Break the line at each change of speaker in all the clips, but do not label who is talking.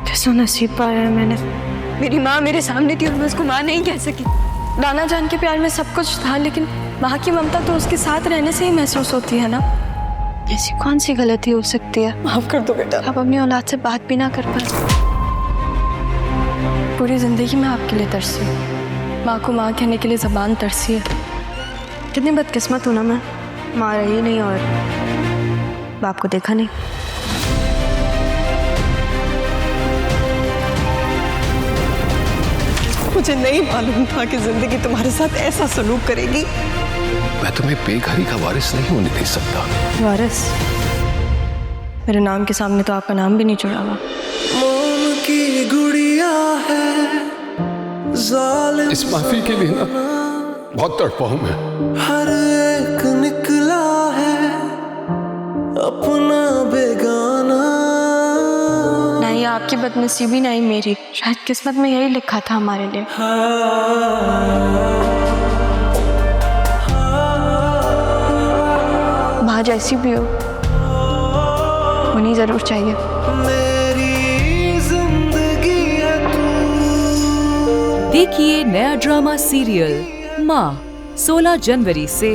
कैसा नसीब पाया है मैंने। मेरी माँ मेरे सामने थी और मैं उसको माँ नहीं कह सकी। दाना जान के प्यार में सब कुछ था, लेकिन माँ की ममता तो उसके साथ रहने से ही महसूस होती है ना। ऐसी कौन सी गलती हो सकती है? माफ कर दो बेटा। आप अपनी औलाद से बात भी ना कर पाए। पूरी जिंदगी में आपके लिए तरसी, माँ को माँ कहने के लिए जबान तरसी है। कितनी बदकिस्मत हूँ ना मैं, माँ रही नहीं और बाप को देखा नहीं।
मुझे नहीं मालूम था कि जिंदगी तुम्हारे साथ ऐसा सलूक करेगी।
मैं तुम्हें बेघरी का वारिस नहीं होने दे सकता।
वारिस? मेरे नाम के सामने तो आपका नाम भी नहीं जुड़ा हुआ।
मोम की गुड़िया है, जालिम
इस माफी के लिए ना बहुत तड़पा हूं मैं।
हर एक निकला है अपना बेगाना।
ना ही आपकी बदनसीबी ना ही मेरी, शायद किस्मत में यही लिखा था हमारे लिए। माँ जैसी भी हो उन्हीं जरूर चाहिए।
मेरी जिंदगी है तू।
देखिए नया ड्रामा सीरियल माँ 16 जनवरी से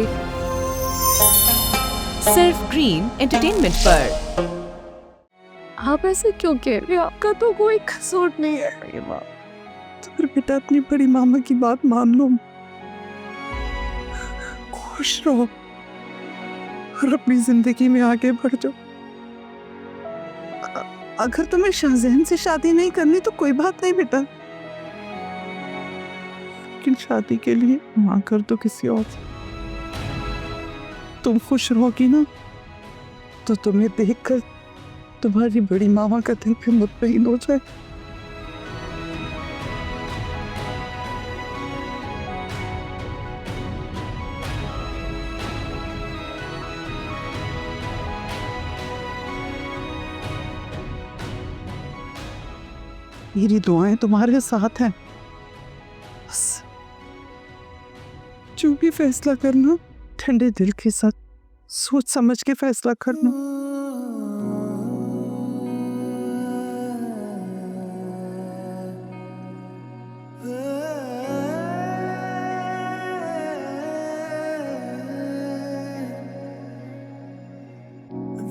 सिर्फ ग्रीन एंटरटेनमेंट पर।
आप ऐसे क्यों कह रहे हो? आपका तो कोई कसूर नहीं है। माँ तो फिर बेटा अपनी बड़ी मामा की बात मान लो, खुश रहो और अपनी जिंदगी में आगे बढ़ जाओ। अगर तुम्हें शाहजहन से शादी नहीं करनी तो कोई बात नहीं बेटा, लेकिन शादी के लिए मां कर दो किसी और से। तुम खुश रहोगी ना तो तुम्हें देखकर तुम्हारी बड़ी मामा का दिल भी मुतमईन हो जाए। मेरी दुआएं तुम्हारे साथ हैं। बस जो भी फैसला करना ठंडे दिल के साथ सोच समझ के फैसला करना।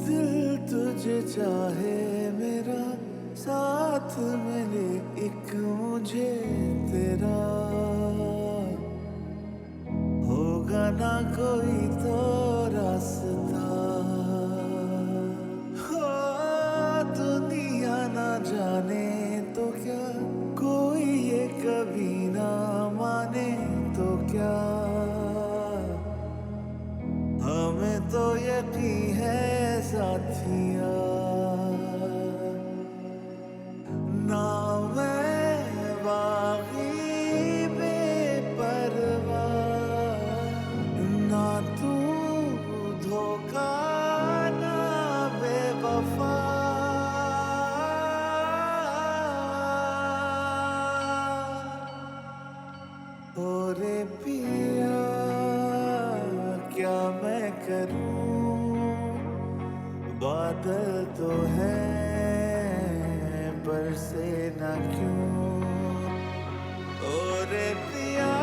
दिल तुझे चाहे मेरा, साथ मिले एक मुझे तेरा। होगा ना कोई तो रास्ता, हो दुनिया ना जाने तो क्या, कोई ये कभी ना माने तो क्या। हमें तो यकीन है साथिया, ना मैं बागी बेपरवाह, ना तू धोखा ना बेवफा। ओरे पिया क्या मैं करूं, बादल तो है बरसे ना क्यों। ओरे पिया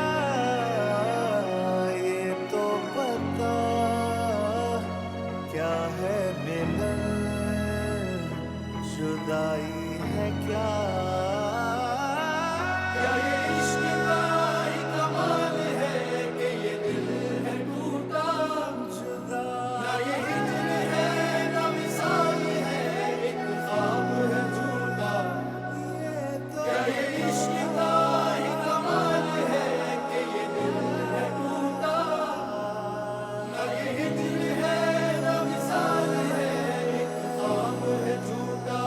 ये तो पता क्या है मिलन, जुदाई है क्या। ये इश्क का ही कमाल है कि ये दिल है टूटा जुदा। ना ये हिजर है ना विसाल है, एक ख्वाब है झूठा। क्या ये इश्क का ही कमाल है कि ये दिल है टूटा। ना ये हिजर है ना विसाल है, एक ख्वाब है झूठा।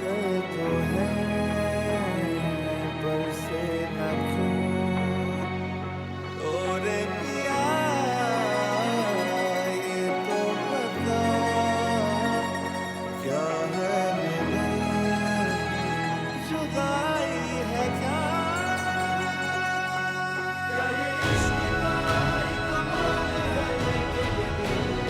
दर्द है पर से न क्यों और पिया ये तो बता क्या है मिलन जुदाई है क्या ये इश्क का ही कमाल है कि ये दिल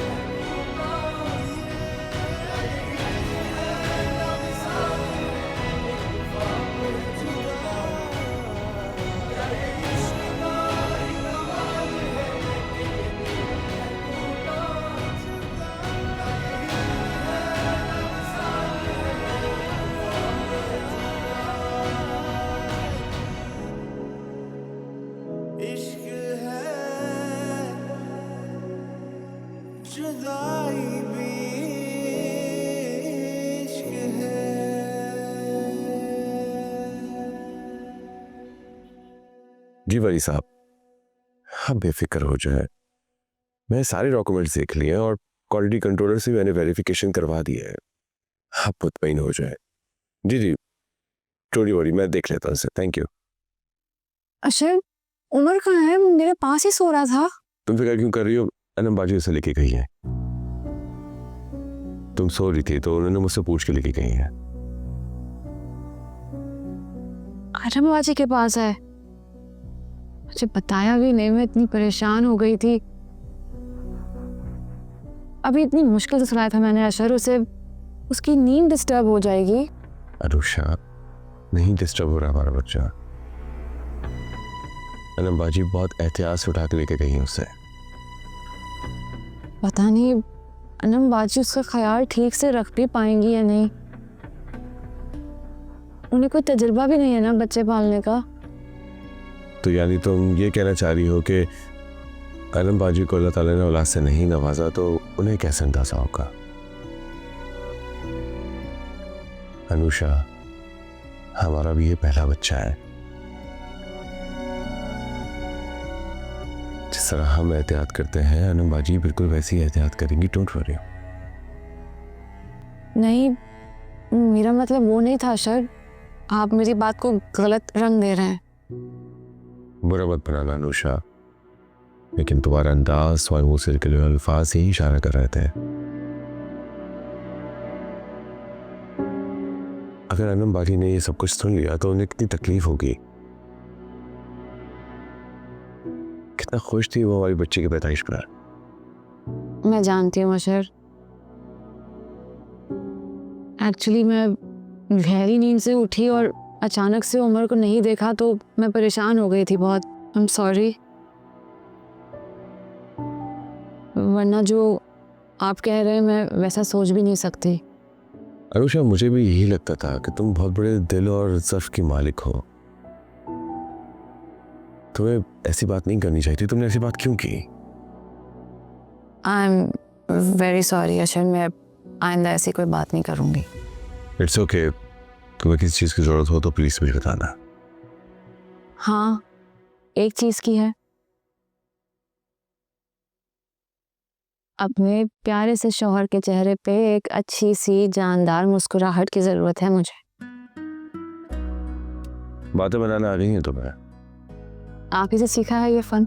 इश्क है जुदाई भी इश्क है।
जी वली साहब, आप बेफिक्र हो जाए। मैं सारे डॉक्यूमेंट्स देख लिए हैं और क्वालिटी कंट्रोलर से मैंने वेरिफिकेशन करवा दी है। आप मुतमईन हो जाए। जी जी, थोड़ी वरी मैं देख लेता हूँ sir. Thank you.
Ashar, Umar कहाँ है? मेरे पास ही सो रहा था।
तुम फिक्र क्यों कर रही हो? अनम बाजी उसे लेके गई है। तुम सो रही थी तो उन्होंने मुझसे पूछ के लेके गई है।
अरम बाजी के पास है? मुझे बताया भी नहीं, मैं इतनी परेशान हो गई थी। अभी इतनी मुश्किल से सुनाया था मैंने अशर, उसे उसकी नींद डिस्टर्ब हो जाएगी।
अनुषा, नहीं डिस्टर्ब हो रहा हमारा बच्चा। अनम बाजी बहुत एहतियात से उठा के लेके गई है उससे।
पता नहीं अनम बाजी उसका ख्याल ठीक से रख भी पाएंगी या नहीं। उन्हें कोई तजुर्बा भी नहीं है ना बच्चे पालने का।
तो यानी तुम ये कहना चाह रही हो कि अनम बाजी को अल्लाह ताला ने औलाद से नहीं नवाजा तो उन्हें कैसे अंदाजा होगा? अनुषा, हमारा भी ये पहला बच्चा है। जिस तरह हम एहतियात करते हैं अनम बाजी बिल्कुल वैसी एहतियात करेंगी। Don't worry.
नहीं, मेरा मतलब वो नहीं था अशर। आप मेरी बात को गलत रंग दे रहे हैं।
बुरा मत बनाना अनुषा, लेकिन तुम्हारा अंदाज तुम्हारे मुंह से निकले हुए अल्फाज से ही इशारा कर रहे थे। अगर अनम बाजी ने ये सब कुछ सुन लिया तो उन्हें कितनी तकलीफ होगी। कितना खुश थी वो हमारी बच्चे की पैदाइश पर।
मैं जानती हूँ अशर। एक्चुअली मैं गहरी नींद से उठी और अचानक से उमर को नहीं देखा तो मैं परेशान हो गई थी बहुत। I am sorry. वरना जो आप कह रहे हैं मैं वैसा सोच भी नहीं सकती।
अनुषा, मुझे भी यही लगता था कि तुम बहुत बड़े दिल और ज़र्फ की मालिक हो। तुम्हें ऐसी बात नहीं करनी चाहिए थी। तुमने ऐसी बात क्यों की?
आई एम वेरी सॉरी अशर। मैं आइंदा ऐसी कोई बात नहीं करूँगी।
It's okay. तुम्हें किसी चीज़ की ज़रूरत हो तो प्लीज़ मुझे बताना।
हाँ, एक चीज़ की है। अपने प्यारे से शौहर के चेहरे पे एक अच्छी सी जानदार मुस्कुराहट की ज़रूरत है मुझे।
बातें बनाना आ गई हैं तुम्हें?
आप ही से सीखा है ये फन।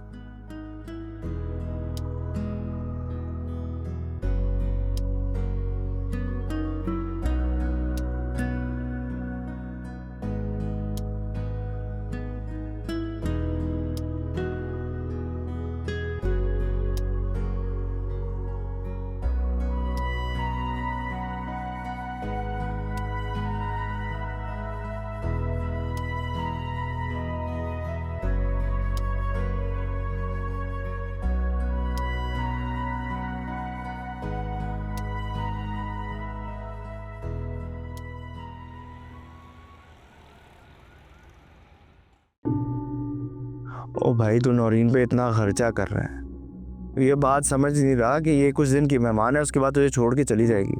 ओ भाई, तू नौरीन पे इतना खर्चा कर रहा है, ये बात समझ नहीं रहा कि ये कुछ दिन की मेहमान है, उसके बाद तुझे छोड़ के चली जाएगी।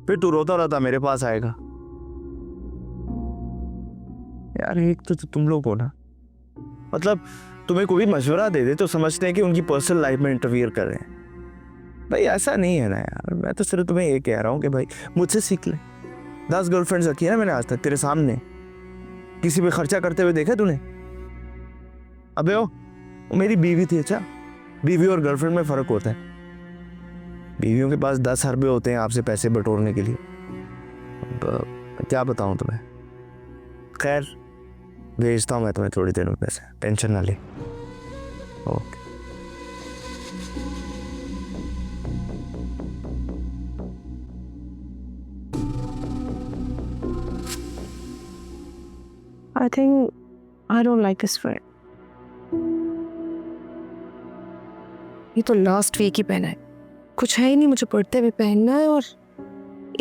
फिर तू रोता रोता मेरे पास आएगा। यार एक तो तुम लोग हो ना, मतलब तुम्हें कोई मशवरा दे दे तो समझते हैं कि उनकी पर्सनल लाइफ में इंटरफियर कर रहे हैं। भाई ऐसा नहीं है ना यार। मैं तो सिर्फ तुम्हें ये कह रहा हूँ कि भाई मुझसे सीख ले। 10 गर्लफ्रेंड्स रखी है ना मैंने आज तक तेरे सामने, किसी पे खर्चा करते हुए देखा तूने? अबे वो मेरी बीवी थी। अच्छा, बीवी और गर्लफ्रेंड में फर्क होता है। बीवियों के पास 10 अरबे होते हैं आपसे पैसे बटोरने के लिए। अब क्या बताऊं तुम्हें। खैर भेजता हूं मैं तुम्हें थोड़ी देर में पैसे, टेंशन ना ले। Okay.
I think I don't like this friend. ये तो लास्ट वीक ही पहना है, कुछ है ही नहीं मुझे पढ़ते हुए पहनना है, और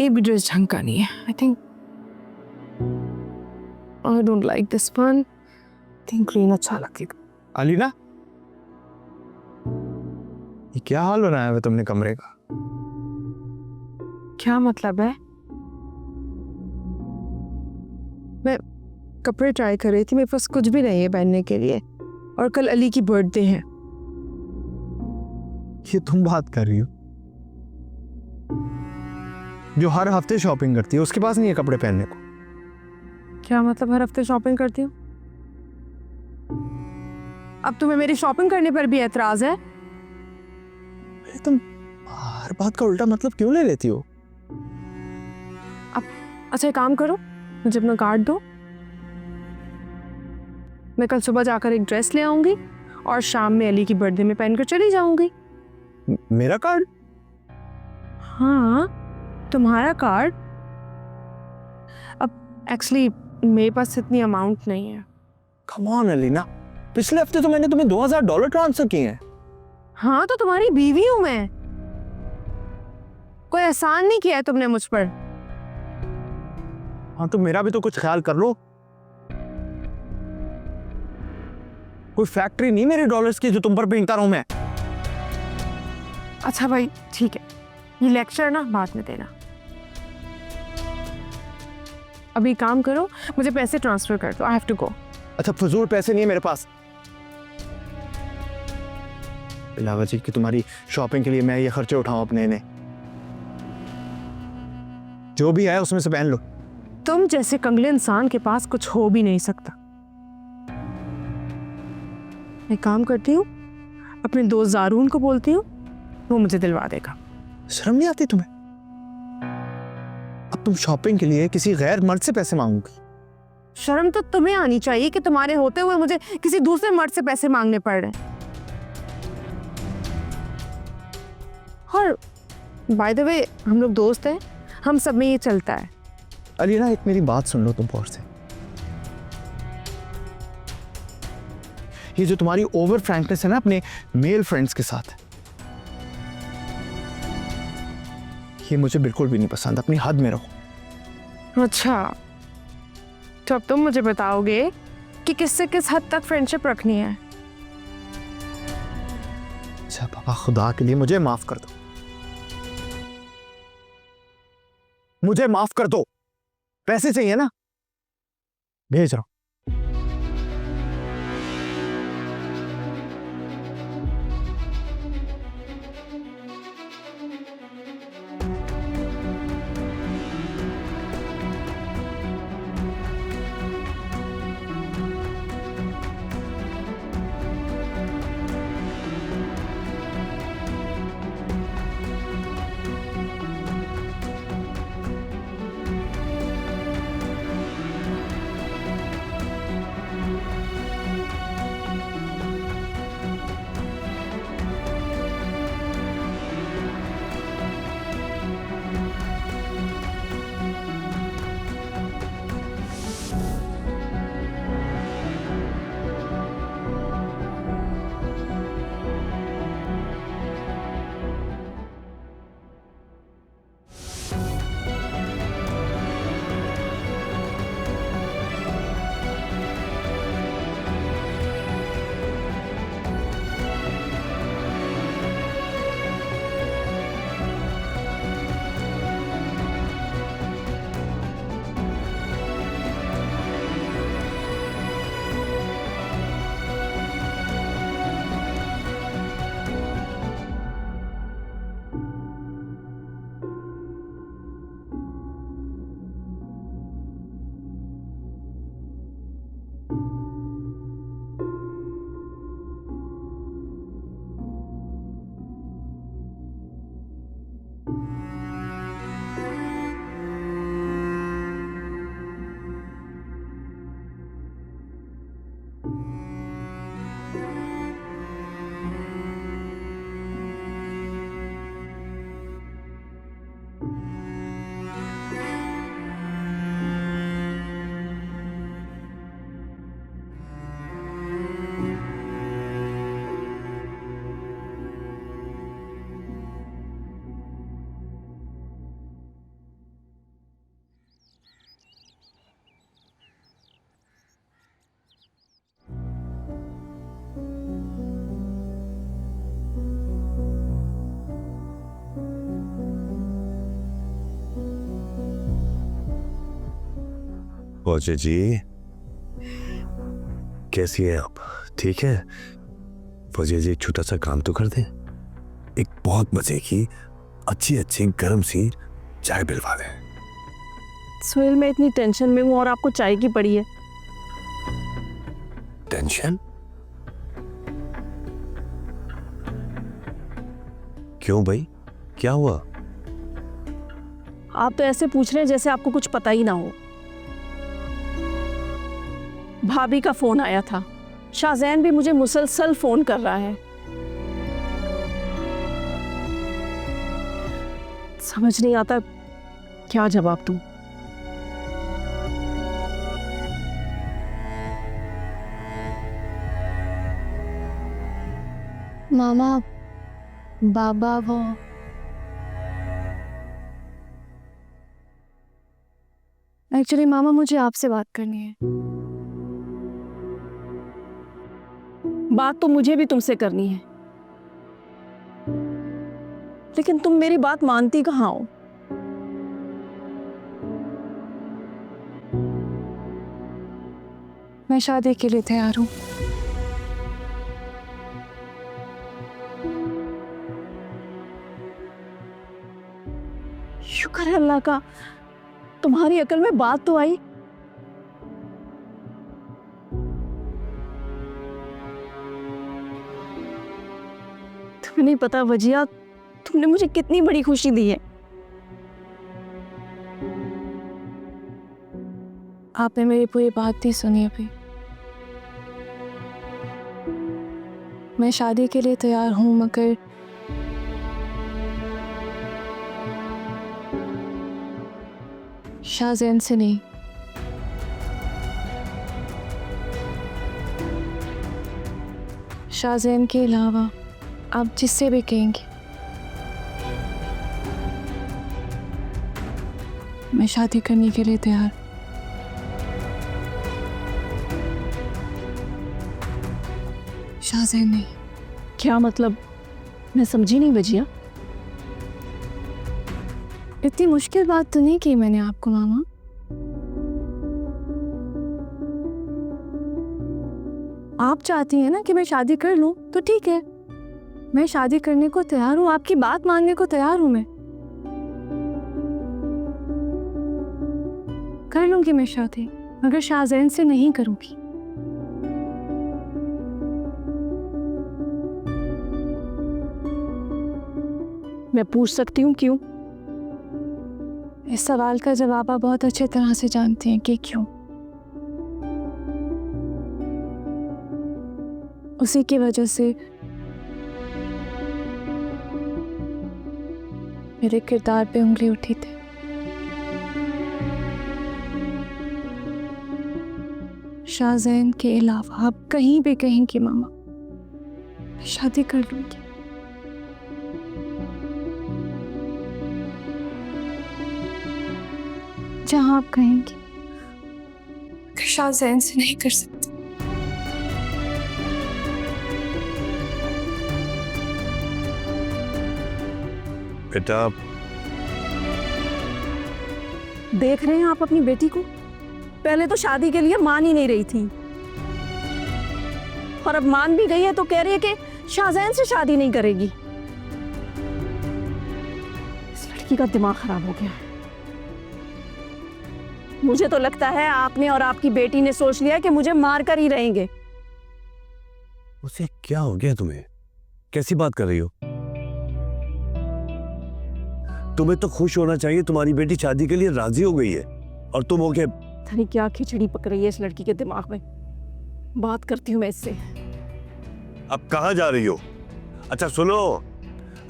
ये भी ड्रेस ढंग का नहीं है। I think I don't like this one. I think green अच्छा लगेगा।
अलीना, ये क्या हाल बनाया है तुमने कमरे का?
क्या मतलब है? मैं कपड़े ट्राई कर रही थी, मेरे पास कुछ भी नहीं है पहनने के लिए, और कल अली की बर्थडे है।
ये तुम बात कर रही हो जो हर हफ्ते शॉपिंग करती है, उसके पास नहीं है कपड़े पहनने को?
क्या मतलब हर हफ्ते शॉपिंग करती हूँ? अब तुम्हें मेरी शॉपिंग करने पर भी एतराज है?
तुम हर बात का उल्टा मतलब क्यों ले लेती हो?
अब अच्छा एक काम करो, मुझे अपना कार्ड दो, मैं कल सुबह जाकर एक ड्रेस ले आऊंगी और शाम में अली की बर्थडे में पहनकर चली जाऊंगी।
मेरा कार्ड?
हाँ, तुम्हारा कार्ड। अब एक्चुअली मेरे पास इतनी अमाउंट नहीं है।
कम ऑन अलीना, पिछले हफ्ते तो मैंने तुम्हें $2000 ट्रांसफर किए हैं।
हाँ तो तुम्हारी बीवी हूं मैं, कोई एहसान नहीं किया है तुमने मुझ पर।
हाँ तो मेरा भी तो कुछ ख्याल कर लो। कोई फैक्ट्री नहीं मेरे डॉलर्स की जो तुम पर बेचता रहूं मैं।
अच्छा भाई ठीक है, ये लेक्चर ना बाद में देना, अभी काम करो, मुझे पैसे ट्रांसफर कर दो। I have to go.
अच्छा, फजूल पैसे नहीं है मेरे पास। इलावा जी कि तुम्हारी शॉपिंग के लिए मैं ये खर्चे उठाऊं अपने ने, जो भी है उसमें से पहन लो।
तुम जैसे कंगले इंसान के पास कुछ हो भी नहीं सकता। मैं काम करती हूँ, अपने दोस्त जारून को बोलती हूँ, वो मुझे दिलवा देगा।
शर्म नहीं आती तुम्हें? अब तुम शॉपिंग के लिए किसी गैर मर्द से पैसे मांगोगी?
शर्म तो तुम्हें आनी चाहिए कि तुम्हारे होते हुए मुझे किसी दूसरे मर्द से पैसे मांगने पड़ रहे हैं। और बाय द वे हम लोग दोस्त हैं, हम सब में ये चलता है।
अलीना एक मेरी बात सुन लो तुम गौर से। ये जो तुम्हारी ओवर फ्रैंकनेस है ना अपने मेल फ्रेंड्स के साथ, ये मुझे बिल्कुल भी नहीं पसंद। अपनी हद में रहो।
अच्छा तो अब तुम मुझे बताओगे कि किससे किस हद तक फ्रेंडशिप रखनी है।
अच्छा पापा, खुदा के लिए मुझे माफ कर दो, मुझे माफ कर दो। पैसे चाहिए ना, भेज रहा हूं।
फौजी जी, कैसी है आप? ठीक है? फौजी जी, एक छोटा सा काम तो कर दें। एक बहुत मजे की अच्छी अच्छी गर्म सी चाय पिलवा दें।
सोहेल, मैं इतनी टेंशन में हूँ और आपको चाय की पड़ी है।
टेंशन? क्यों भाई, क्या हुआ?
आप तो ऐसे पूछ रहे हैं जैसे आपको कुछ पता ही ना हो। भाभी का फोन आया था, शाहजैन भी मुझे मुसलसल फोन कर रहा है। समझ नहीं आता क्या जवाब दूं।
मामा, बाबा वो एक्चुअली मामा, मुझे आपसे बात करनी है।
बात तो मुझे भी तुमसे करनी है, लेकिन तुम मेरी बात मानती कहाँ हो?
मैं शादी के लिए तैयार हूँ।
शुक्र है अल्लाह का, तुम्हारी अकल में बात तो आई। तुम्हें नहीं पता वजिया, तुमने मुझे कितनी बड़ी खुशी दी है।
आपने मेरी पूरी बात नहीं सुनी अभी। मैं शादी के लिए तैयार हूँ, मगर शाहजैन से नहीं। शाहजैन के अलावा आप जिससे भी कहेंगे, मैं शादी करने के लिए तैयार। शाहजैन नहीं।
क्या मतलब? मैं समझी नहीं वजिया।
इतनी मुश्किल बात तो नहीं की मैंने आपको मामा। आप चाहती हैं ना कि मैं शादी कर लूं, तो ठीक है, मैं शादी करने को तैयार हूं, आपकी बात मानने को तैयार हूं। मैं कर लूंगी मैं शादी, मगर शाहजैन से नहीं करूंगी।
मैं पूछ सकती हूँ क्यों?
इस सवाल का जवाब आप बहुत अच्छे तरह से जानते हैं कि क्यों। उसी की वजह से मेरे किरदार पे उंगली उठी थी। शाहजैन के अलावा आप कहीं भी कहेंगी मामा, मैं शादी कर लूंगी। जहां आप कहेंगी, मगर शाहजैन से नहीं कर सकती।
बेटा,
देख रहे हैं आप अपनी बेटी को? पहले तो शादी के लिए मान ही नहीं रही थी, और अब मान भी गई है तो कह रही है कि शाहजैन से शादी नहीं करेगी। इस लड़की का दिमाग खराब हो गया है। मुझे तो लगता है आपने और आपकी बेटी ने सोच लिया कि मुझे मार कर ही रहेंगे।
उसे क्या हो गया तुम्हें? कैसी बात कर रही हो?
तुम्हें तो खुश होना चाहिए, तुम्हारी बेटी शादी के लिए राजी हो गई है और तुम हो के।
धनी क्या खिचड़ी पक रही है इस लड़की के दिमाग में। बात करती हूँ मैं इससे।
अब कहाँ जा रही हो? अच्छा सुनो,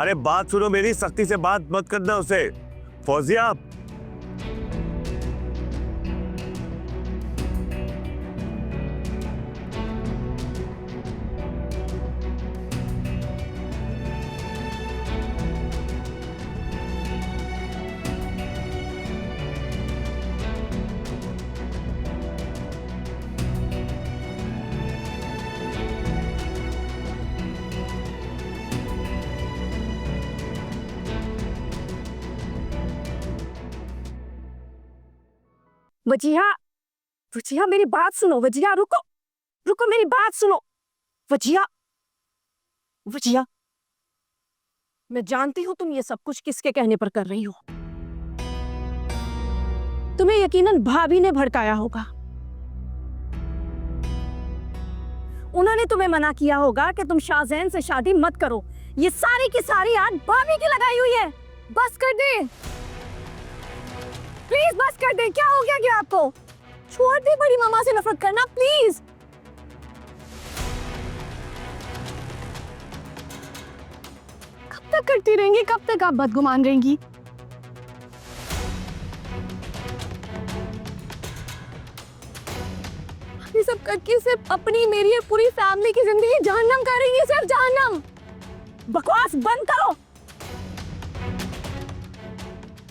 अरे बात सुनो मेरी, सख्ती से बात मत करना उसे। फौजिया,
वजिया, वजिया मेरी बात सुनो। वजिया रुको, रुको मेरी बात सुनो। वजिया, वजिया, मैं जानती हूँ तुम ये सब कुछ किसके कहने पर कर रही हो। तुम्हें यकीनन भाभी ने भड़काया होगा। उन्होंने तुम्हें मना किया होगा कि तुम शाहजैन से शादी मत करो। ये सारी की सारी आग भाभी की लगाई हुई है। बस कर दे, प्लीज बस कर दे। क्या हो गया क्या आपको? छोड़ दे बड़ी मामा से नफरत करना प्लीज। कब तक करती रहेंगी? कब तक आप बदगुमान रहेंगी? ये सब करके सिर्फ अपनी, मेरी और पूरी फैमिली की जिंदगी जहन्नम कर रही है। सिर्फ जहन्नम। बकवास बंद करो।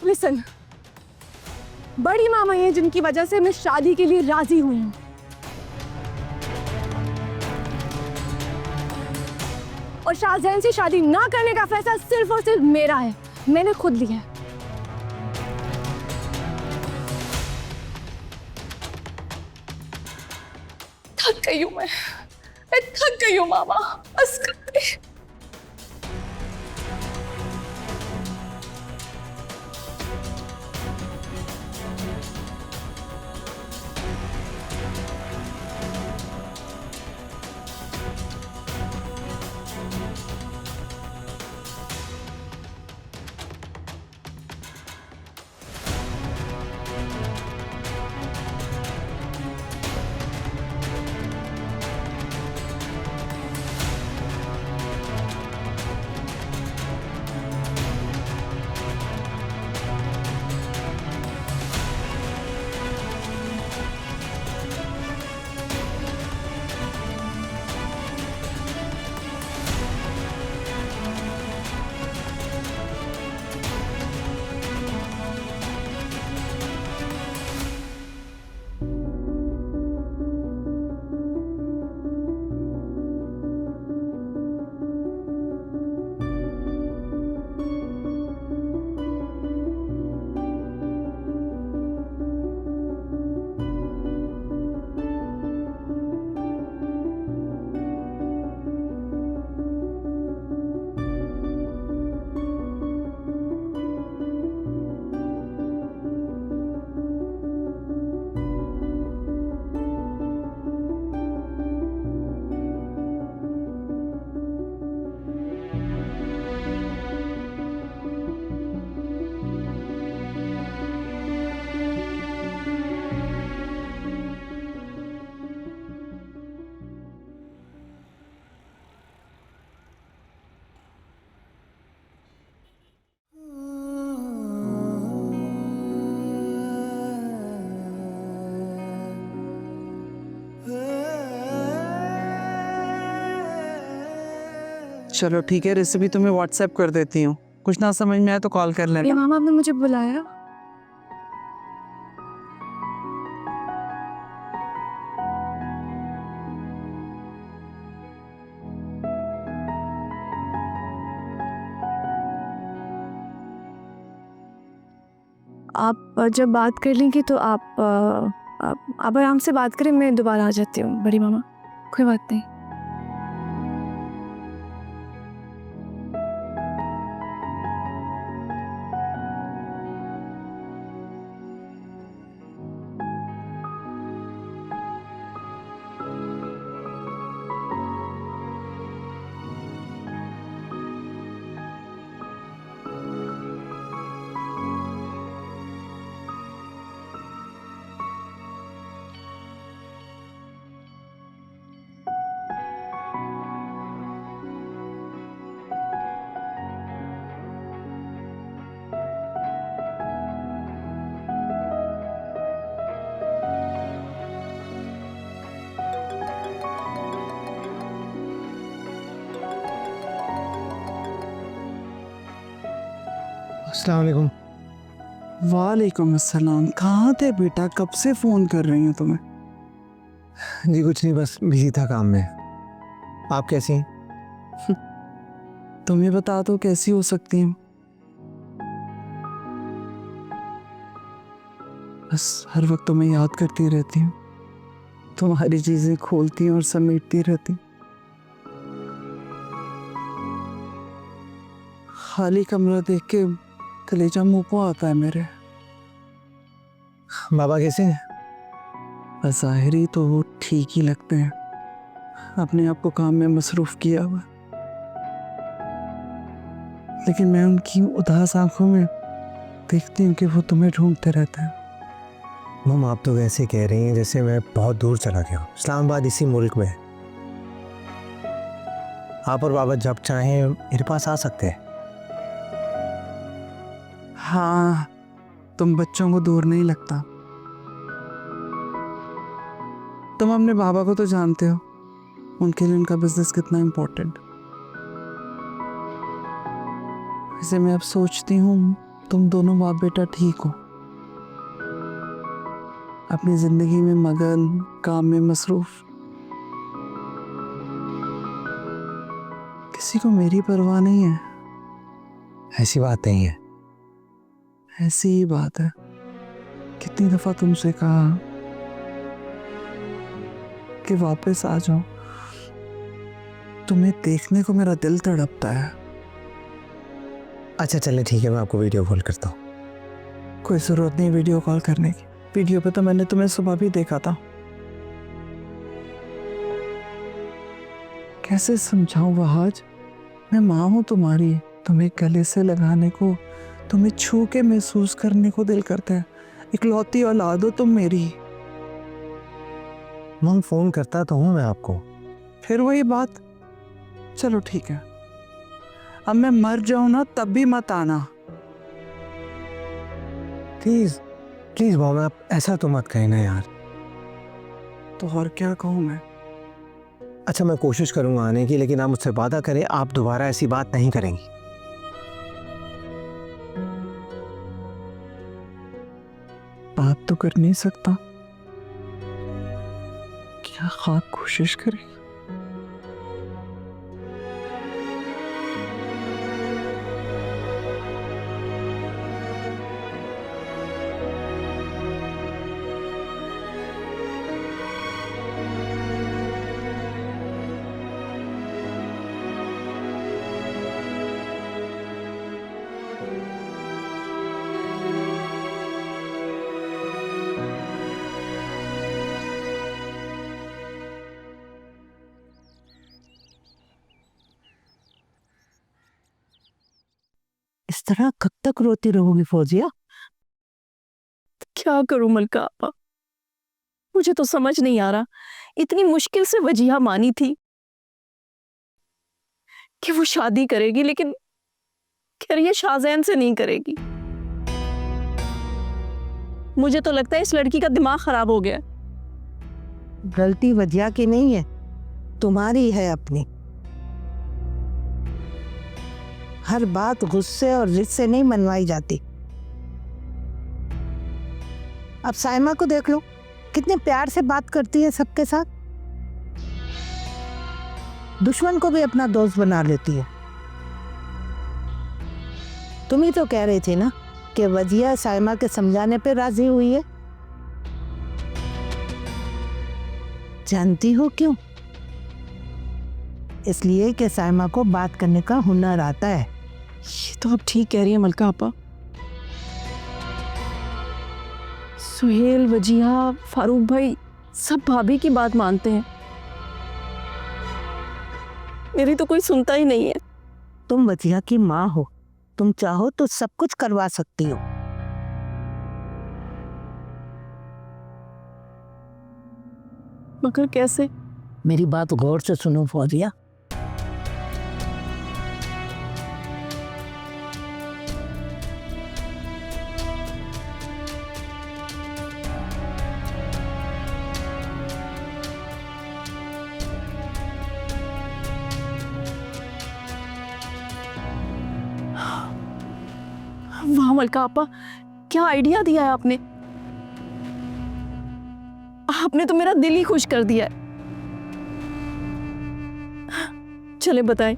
लिसन, बड़ी मामा है जिनकी वजह से मैं शादी के लिए राजी हुई हूं। और शाहजैन से शादी ना करने का फैसला सिर्फ और सिर्फ मेरा है। मैंने खुद लिया है। थक गई हूं मैं थक गई हूं मामा। बस कर दे।
चलो ठीक है, रेसिपी तुम्हें व्हाट्सएप कर देती हूँ। कुछ ना समझ में आए तो कॉल कर लेना।
मामा आपने मुझे बुलाया? आप जब बात कर लेंगी तो आप आराम से बात करें। मैं दोबारा आ जाती हूँ बड़ी मामा, कोई बात नहीं।
अस्सलाम वालेकुम।
वालेकुम अस्सलाम। कहाँ थे बेटा, कब से फ़ोन कर रही हूँ तुम्हें?
जी कुछ नहीं, बस बिजी था काम में। आप कैसी हैं?
तुम्हें बता दो कैसी हो सकती हूँ। बस हर वक्त तुम्हें याद करती रहती हूँ, तुम्हारी चीज़ें खोलती और समेटती रहती। खाली कमरा देख के कलेजा मुंह को आता है मेरे।
बाबा कैसे हैं?
बस ज़ाहिरी तो वो ठीक ही लगते हैं, अपने आप को काम में मसरूफ़ किया हुआ, लेकिन मैं उनकी उदास आंखों में देखती हूँ कि वो तुम्हें ढूंढते रहते हैं।
मम आप तो वैसे कह रही हैं जैसे मैं बहुत दूर चला गया हूँ। इस्लामाबाद इसी मुल्क में है। आप और बाबा जब चाहें मेरे पास आ सकते हैं।
हाँ, तुम बच्चों को दूर नहीं लगता। तुम अपने बाबा को तो जानते हो, उनके लिए उनका बिजनेस कितना इम्पोर्टेंट। वैसे मैं अब सोचती हूँ तुम दोनों बाप बेटा ठीक हो, अपनी जिंदगी में मगन, काम में मसरूफ। किसी को मेरी परवाह नहीं है।
ऐसी बात नहीं है।
ऐसी ही बात है। कितनी दफा तुमसे कहा कि वापस आ जाओ, तुम्हें देखने को मेरा दिल तड़पता है।
अच्छा चले ठीक है, मैं आपको वीडियो कॉल करता हूँ।
कोई जरूरत नहीं वीडियो कॉल करने की। वीडियो पे तो मैंने तुम्हें सुबह भी देखा था। कैसे समझाऊं वहाज, मैं माँ हूं तुम्हारी। तुम्हें गले से लगाने को, तुम्हें छू के महसूस करने को दिल करता है। इकलौती औलाद हो तुम मेरी।
मम फोन करता तो हूँ मैं आपको।
फिर वही बात। चलो ठीक है, अब मैं मर जाऊं ना तब भी मत आना।
प्लीज प्लीज मम, आप ऐसा तो मत कहें ना यार।
तो और क्या कहूँ मैं।
अच्छा मैं कोशिश करूंगा आने की, लेकिन आप मुझसे वादा करें आप दोबारा ऐसी बात नहीं करेंगी।
बात तो कर नहीं सकता, क्या खाक कोशिश करें।
इस तरह कब तक रोती रहोगी फौजिया?
क्या करूं मलका आपा, मुझे तो समझ नहीं आ रहा। इतनी मुश्किल से वजीहा मानी थी कि वो शादी करेगी, लेकिन कह रही है शाहजैन से नहीं करेगी। मुझे तो लगता है इस लड़की का दिमाग खराब हो गया।
गलती वजिया की नहीं है, तुम्हारी है अपनी। हर बात गुस्से और जिद से नहीं मनवाई जाती। अब साइमा को देख लो, कितने प्यार से बात करती है सबके साथ। दुश्मन को भी अपना दोस्त बना लेती है। तुम ही तो कह रही थी ना कि वजिया साइमा के समझाने पे राजी हुई है। जानती हो क्यों? इसलिए कि साइमा को बात करने का हुनर आता है।
ये तो आप ठीक कह रही है मलका आपा। सुहेल, वजीहा, फारूक भाई सब भाभी की बात मानते हैं, मेरी तो कोई सुनता ही नहीं है।
तुम वजिया की माँ हो, तुम चाहो तो सब कुछ करवा सकती हो।
मगर कैसे?
मेरी बात गौर से सुनो फौजिया। वाह मलका आपा, क्या आइडिया दिया है आपने। आपने तो मेरा दिल ही खुश कर दिया है। चले बताएं,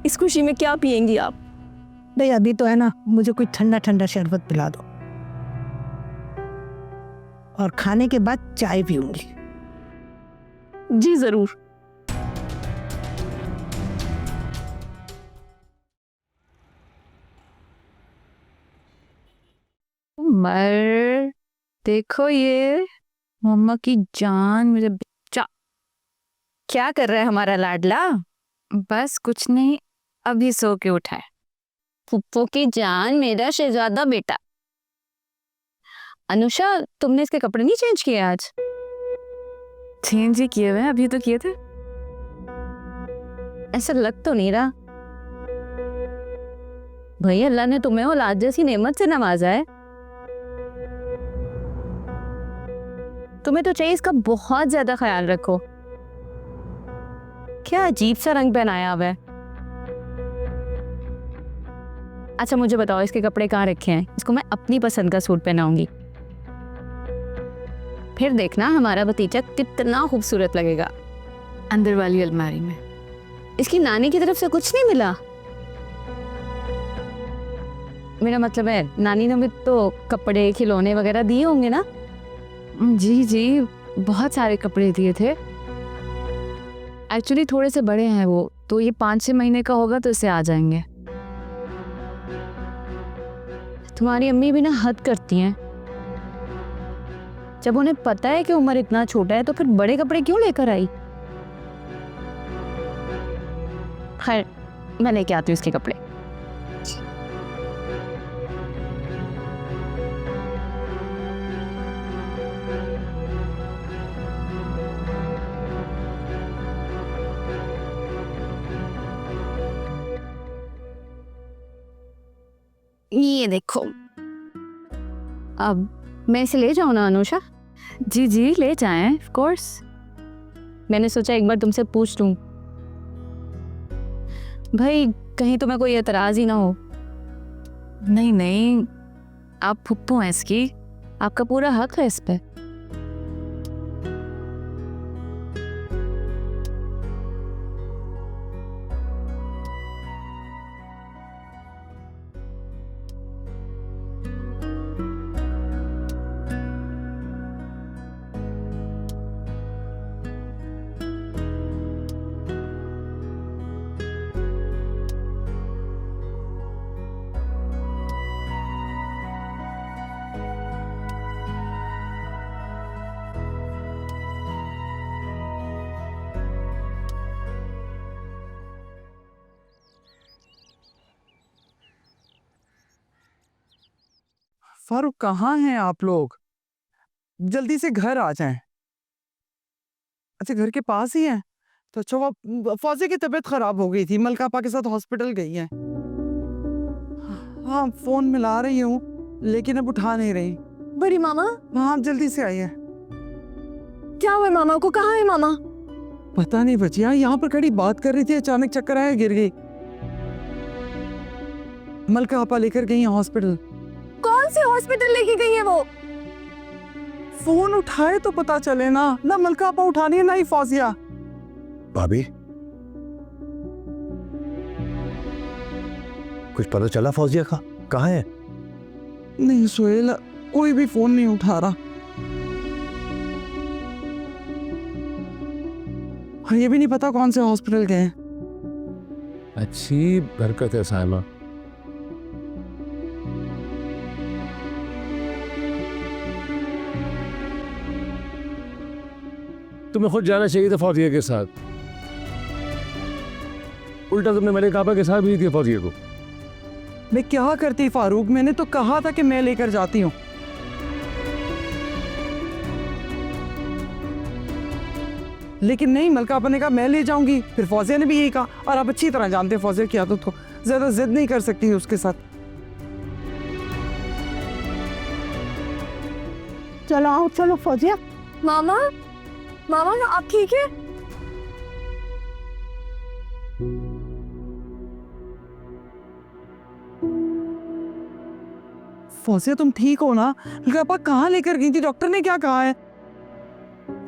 इस खुशी में क्या पियेंगी आप?
नहीं अभी तो है ना, मुझे कोई ठंडा ठंडा शरबत पिला दो और खाने के बाद चाय पीऊंगी।
जी जरूर।
मर देखो ये मम्मा की जान मुझे बच्चा।
क्या कर रहा है हमारा लाडला?
बस कुछ नहीं, अभी सो के उठा है।
फुप्पो की जान, मेरा शहजादा बेटा।
अनुषा तुमने इसके कपड़े नहीं चेंज किए आज? चेंज ही किए हुए हैं, अभी तो किए थे।
ऐसा लग तो नहीं रहा। भाई अल्लाह ने तुम्हें औलाद जैसी नेमत से नवाजा है। तुम्हें तो चाहिए इसका बहुत ज्यादा ख्याल रखो। क्या अजीब सा रंग पहनाया हुआ है। अच्छा मुझे बताओ, इसके कपड़े कहाँ रखे हैं? इसको मैं अपनी पसंद का सूट पहनाऊंगी, फिर देखना हमारा भतीजा कितना खूबसूरत लगेगा।
अंदर वाली अलमारी में।
इसकी नानी की तरफ से कुछ नहीं मिला? मेरा मतलब है नानी ने भी तो कपड़े खिलौने वगैरह दिए होंगे ना?
जी जी, बहुत सारे कपड़े दिए थे। एक्चुअली थोड़े से बड़े हैं वो, तो ये 5-6 महीने का होगा तो इससे आ जाएंगे।
तुम्हारी अम्मी भी ना हद करती हैं। जब उन्हें पता है कि उमर इतना छोटा है तो फिर बड़े कपड़े क्यों लेकर आई? खैर मैं लेके आती हूँ इसके कपड़े। ये देखो, अब मैं इसे ले जाऊँ ना अनुषा?
जी जी ले जाएं, ऑफ कोर्स।
मैंने सोचा एक बार तुमसे पूछ लूं, भाई कहीं तुम्हें कोई एतराज ही ना हो।
नहीं नहीं, आप फुप्पो हैं इसकी, आपका पूरा हक है इस पे।
फारूक कहाँ हैं आप लोग? जल्दी से घर आ जाएं। अच्छा घर के पास ही हैं तो अच्छा। वो फौजी की तबीयत खराब हो गई थी, मलका आपा के साथ हॉस्पिटल गई हैं। हाँ फोन मिला रही हूँ लेकिन अब उठा नहीं रही।
बड़ी मामा,
हाँ आप जल्दी से आइए।
क्या हुआ मामा को? कहाँ है मामा?
पता नहीं बचिया, यहाँ पर खड़ी बात कर रही थी, अचानक चक्कर आया, गिर गई। मलका आपा लेकर गई हैं हॉस्पिटल।
कौन से हॉस्पिटल लेके गई है वो?
फोन उठाए तो पता चले ना। ना मलका आपा उठानी है ना ही फौजिया।
भाभी कुछ पता चला फौजिया का? कहाँ है?
नहीं सुहेल, कोई भी फोन नहीं उठा रहा। हाँ ये भी नहीं पता कौन से हॉस्पिटल गए हैं।
अच्छी हरकत है साइमा। तुम्हें खुद जाना चाहिए था फौजिया के साथ, उल्टा तुमने मेरे काबा के साथ भी दिया फौजिया को।
मैं क्या करती फारूक, मैंने तो कहा था कि मैं लेकर जाती हूँ। लेकिन नहीं, मलका आपा ने कहा मैं ले जाऊंगी, फिर फौजिया ने भी यही कहा। और आप अच्छी तरह जानते हैं फौजिया की आदत को, ज्यादा जिद नहीं कर सकती उसके साथ।
चलो आओ, चलो फौजिया।
मामा, मामा आप ठीक है?
फौजिया तुम ठीक हो ना? मलका आपा कहाँ लेकर गई थी? डॉक्टर ने क्या कहा है?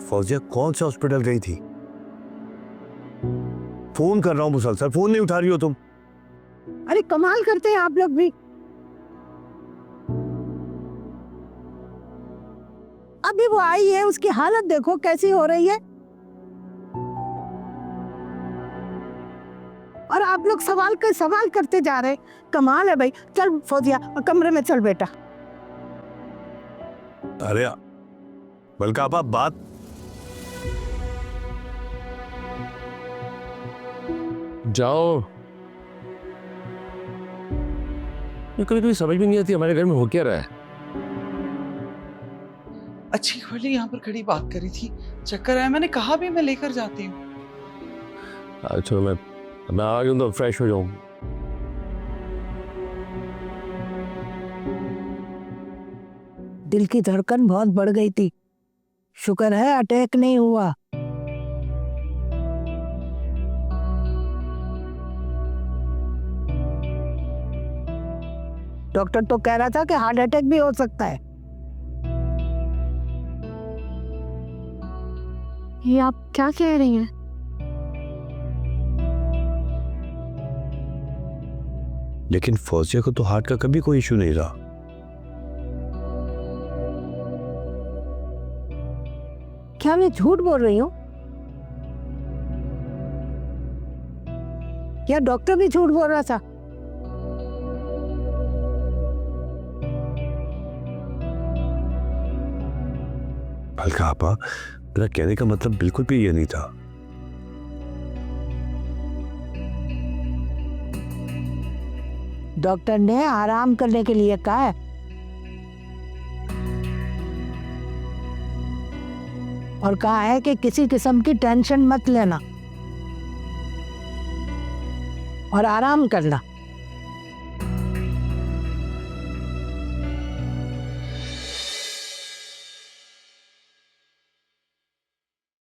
फौजिया कौन से हॉस्पिटल गई थी? फोन कर रहा हूँ मुसलसल, फोन नहीं उठा रही हो तुम।
अरे कमाल करते हैं आप लोग भी। अभी वो आई है, उसकी हालत देखो कैसी हो रही है, और आप लोग सवाल करते जा रहे। कमाल है भाई। चल फौजिया कमरे में चल बेटा।
अरे मलका आपा बात
जाओ। ये कभी कभी समझ भी नहीं आती हमारे घर में हो क्या रहा है।
अच्छी वाली यहाँ पर खड़ी बात करी थी, चक्कर आया, मैंने कहा भी मैं लेकर जाती हूँ।
चलो मैं आ गया तो फ्रेश हो जाऊँ।
दिल की धड़कन बहुत बढ़ गई थी, शुक्र है अटैक नहीं हुआ। डॉक्टर तो कह रहा था कि हार्ट अटैक भी हो सकता है।
ये आप क्या कह रही हैं?
लेकिन फौजिया को तो हार्ट का कभी कोई इशू नहीं रहा।
क्या मैं झूठ बोल रही हूँ? क्या डॉक्टर भी झूठ बोल रहा था?
मलका आपा, मेरा कहने का मतलब बिल्कुल भी ये नहीं था।
डॉक्टर ने आराम करने के लिए कहा है, और कहा है कि किसी किस्म की टेंशन मत लेना और आराम करना।